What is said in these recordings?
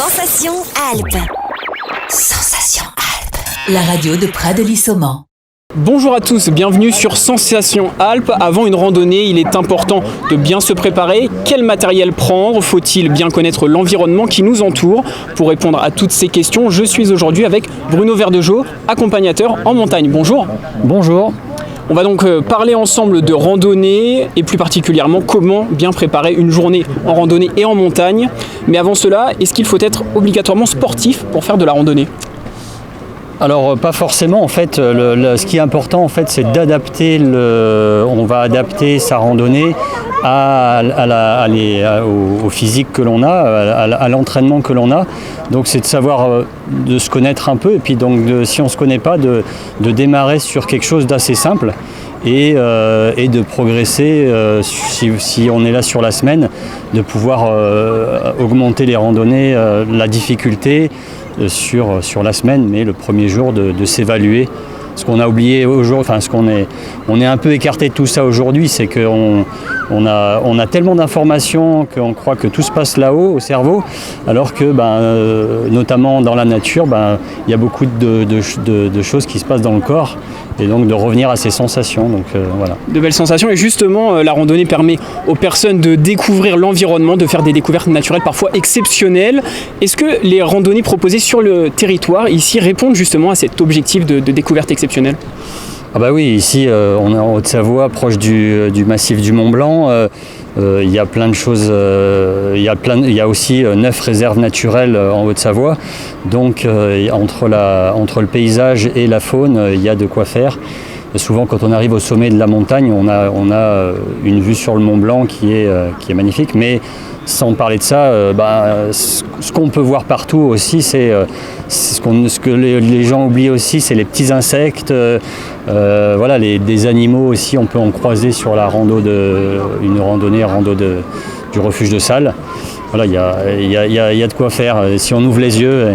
Sensation Alpes. Sensation Alpes. La radio de Prades-de-Lissomman. Bonjour à tous, bienvenue sur Sensation Alpes. Avant une randonnée, il est important de bien se préparer. Quel matériel prendre? Faut-il bien connaître l'environnement qui nous entoure? Pour répondre à toutes ces questions, je suis aujourd'hui avec Bruno Verdegeau, accompagnateur en montagne. Bonjour. Bonjour. On va donc parler ensemble de randonnée et plus particulièrement comment bien préparer une journée en randonnée et en montagne. Mais avant cela, est-ce qu'il faut être obligatoirement sportif pour faire de la randonnée ? Alors pas forcément en fait, ce qui est important en fait c'est d'adapter, on va adapter sa randonnée au physique que l'on a, à l'entraînement que l'on a. Donc c'est de savoir, de se connaître un peu et puis donc si on ne se connaît pas, de démarrer sur quelque chose d'assez simple et de progresser si on est là sur la semaine, de pouvoir augmenter les randonnées, la difficulté, sur la semaine, mais le premier jour de s'évaluer. Ce qu'on a oublié aujourd'hui, on est un peu écarté de tout ça aujourd'hui, c'est qu'on a tellement d'informations qu'on croit que tout se passe là-haut, au cerveau, alors que, notamment dans la nature, il y a beaucoup de choses qui se passent dans le corps, et donc de revenir à ces sensations. Donc, voilà. De belles sensations, et justement, la randonnée permet aux personnes de découvrir l'environnement, de faire des découvertes naturelles parfois exceptionnelles. Est-ce que les randonnées proposées sur le territoire ici répondent justement à cet objectif de découverte exceptionnelle ? Ah bah oui, ici on est en Haute-Savoie, proche du massif du Mont-Blanc. Il y a plein de choses, il y a aussi 9 réserves naturelles en Haute-Savoie. Donc entre le paysage et la faune, il y a de quoi faire. Souvent quand on arrive au sommet de la montagne, on a une vue sur le Mont-Blanc qui est magnifique. Mais sans parler de ça, ce qu'on peut voir partout aussi, c'est ce que les gens oublient aussi, c'est les petits insectes. Des animaux aussi, on peut en croiser sur la une randonnée du refuge de Salles. Voilà, il y a de quoi faire si on ouvre les yeux.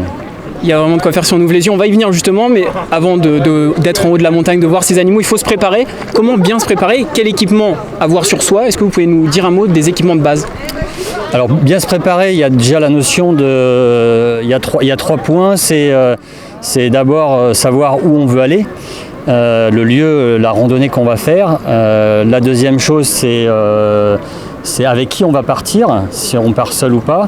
Il y a vraiment de quoi faire si on ouvre les yeux, on va y venir justement, mais avant d'être en haut de la montagne, de voir ces animaux, il faut se préparer. Comment bien se préparer? Quel équipement avoir sur soi? Est-ce que vous pouvez nous dire un mot des équipements de base? Alors bien se préparer, il y a déjà la notion il y a trois points, c'est d'abord savoir où on veut aller. Le lieu, la randonnée qu'on va faire. La deuxième chose, c'est avec qui on va partir, si on part seul ou pas.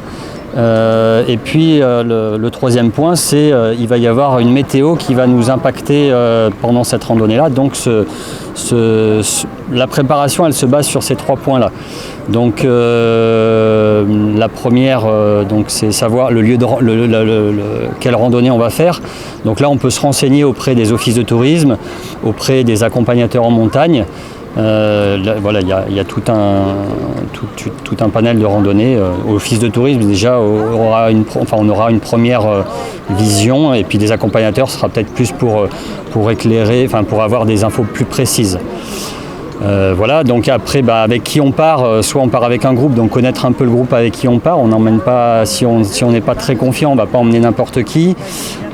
Et puis le troisième point, c'est il va y avoir une météo qui va nous impacter pendant cette randonnée-là. Donc la préparation, elle se base sur ces 3 points-là. Donc la première, c'est savoir le lieu quelle randonnée on va faire. Donc là, on peut se renseigner auprès des offices de tourisme, auprès des accompagnateurs en montagne. Il y a tout un panel de randonnées. L'office de tourisme, déjà, on aura une première vision, et puis des accompagnateurs, ce sera peut-être plus pour éclairer, pour avoir des infos plus précises. Donc après, avec qui on part, soit on part avec un groupe, donc connaître un peu le groupe avec qui on part. On n'emmène pas, si on n'est pas très confiant, on ne va pas emmener n'importe qui.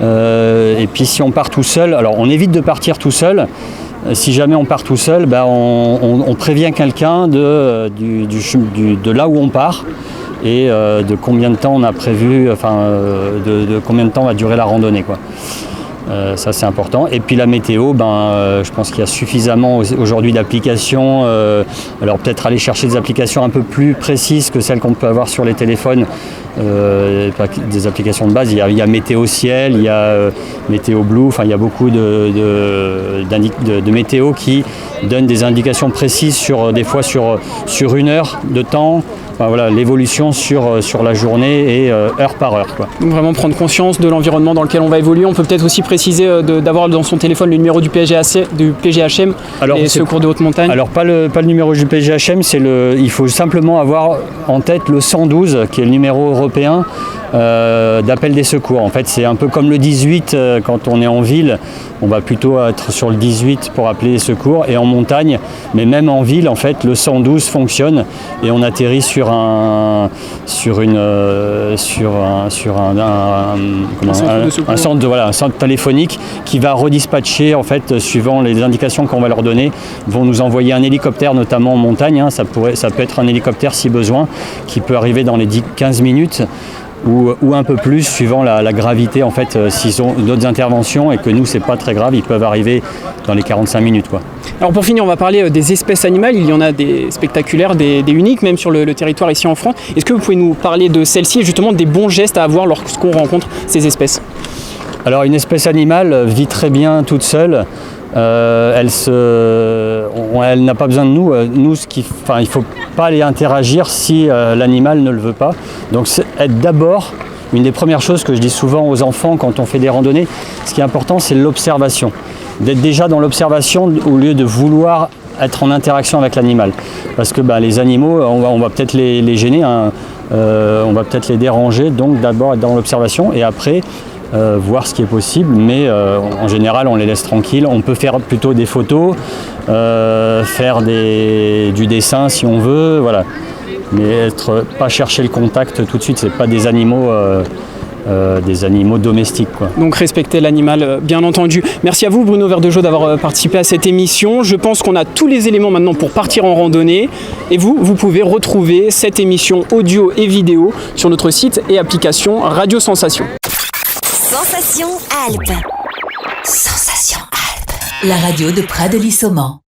Et puis si on part tout seul, alors on évite de partir tout seul. Si jamais on part tout seul, on prévient quelqu'un de là où on part et de combien de temps on a prévu, de combien de temps va durer la randonnée, quoi. Ça c'est important. Et puis la météo, je pense qu'il y a suffisamment aujourd'hui d'applications. Alors peut-être aller chercher des applications un peu plus précises que celles qu'on peut avoir sur les téléphones. Des applications de base, il y a Météo Ciel, il y a Météo Blue, il y a beaucoup de météo qui donnent des indications précises des fois sur une heure de temps. L'évolution sur la journée et heure par heure, quoi. Donc vraiment prendre conscience de l'environnement dans lequel on va évoluer. On peut peut-être aussi préciser d'avoir dans son téléphone le numéro du PGHM, les secours de haute montagne. Alors pas le numéro du PGHM, il faut simplement avoir en tête le 112 qui est le numéro européen d'appel des secours. En fait, c'est un peu comme le 18 quand on est en ville. On va plutôt être sur le 18 pour appeler les secours, et en montagne, mais même en ville, en fait, le 112 fonctionne et on atterrit sur un centre téléphonique qui va redispatcher, en fait, suivant les indications qu'on va leur donner, vont nous envoyer un hélicoptère, notamment en montagne. Ça peut être un hélicoptère si besoin, qui peut arriver dans les 10-15 minutes. ou un peu plus suivant la gravité en fait s'ils ont d'autres interventions et que nous c'est pas très grave, ils peuvent arriver dans les 45 minutes quoi. Alors pour finir, on va parler des espèces animales. Il y en a des spectaculaires, des uniques même sur le territoire ici en France. Est-ce que vous pouvez nous parler de celles-ci et justement des bons gestes à avoir lorsqu'on rencontre ces espèces? Alors une espèce animale vit très bien toute seule. Elle n'a pas besoin de nous. Il ne faut pas aller interagir si l'animal ne le veut pas. Donc c'est être d'abord, une des premières choses que je dis souvent aux enfants quand on fait des randonnées, ce qui est important c'est l'observation. D'être déjà dans l'observation au lieu de vouloir être en interaction avec l'animal. Parce que les animaux, on va peut-être les gêner, hein, on va peut-être les déranger, donc d'abord être dans l'observation et après voir ce qui est possible, mais en général on les laisse tranquilles. On peut faire plutôt des photos, faire du dessin si on veut, voilà. Mais pas chercher le contact tout de suite, c'est pas des animaux domestiques quoi. Donc respecter l'animal, bien entendu. Merci à vous Bruno Verdegeot d'avoir participé à cette émission. Je pense qu'on a tous les éléments maintenant pour partir en randonnée. Et vous pouvez retrouver cette émission audio et vidéo sur notre site et application Radio Sensation. Sensation Alpes. Sensation Alpes. La radio de Prat de Lissomans.